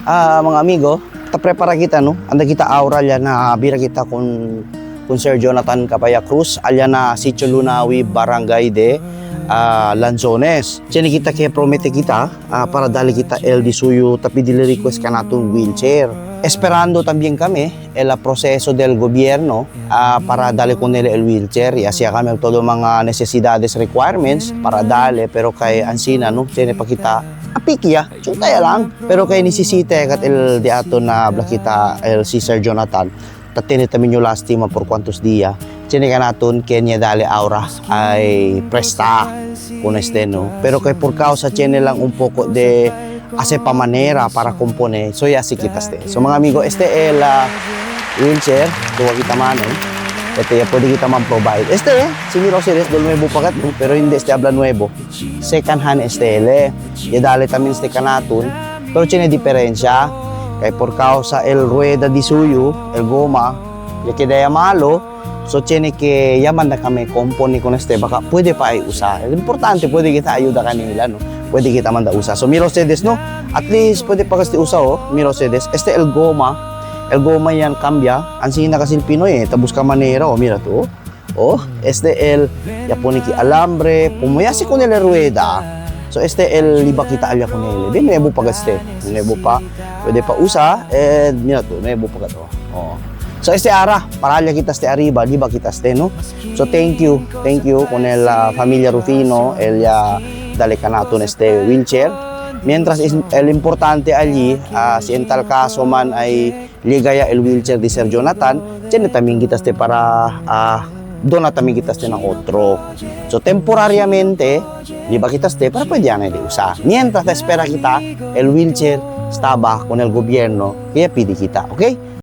Mga amigo, prepara kita no. Anda kita aura ya na bira kita con Sir Jonathan Capaya Cruz, alya na Sitio Lunawi, Barangay de Lanzones. Tiene kita que promete kita para dali kita el disuyo tapi dili request ka natin wheelchair. Esperando también kami el proceso del gobierno para dali con nila el wheelchair. Y así kami todo mga necesidades, requirements para dali. Pero kay Ansina, no, tiene pa kita apikya, chutaya lang. Pero kay nisisite kat el diato na blakita el si Sir Jonathan. Tatini tamin yung lastima por cuantos dia. Tiene ka natin kenya dali aura ay presta con no. Pero kay por causa tiene lang un poco de hace pa manera para compone. So ya así quitaste. So mga amigo, el wheelchair, tuwa kita man ya pwede kita man provide. Si Miro Series, del nuevo pagat, no? Pero hindi habla nuevo. Second hand ya dali tamin kanatun. Pero tiene diferensya. Kay por causa el rueda di suyo, el goma, ya queda malo. So tiene que yaman na kami compone con baka pwede pa ay usa. El importante pwede kita ayuda kanila, no. Pwede kita manda usa. So Miro Series, no. At least pwede pa kasi usa Miro Series. El goma yan cambia. Ansina kasi el Pinoy tabus ka manera mira to. Ya pone ki alambre, pumuyasi con el rueda. So el liba kita alya con el. De nuevo pa nuevo pa. Pwede pa usa mira to, nuevo pa to. So ara para alya kita arriba, liba kita no. So thank you con el familia Rufino, ya dale ka natin wheelchair. Mientras el importante allí, si en tal caso man ay ligaya el wheelchair de Sir Jonathan, tiene también kita para dona también kita ng otro. So temporariamente, liba kita para pwede yan de usar. Mientras espera kita, el wheelchair estaba con el gobierno, kaya pidi kita, okay?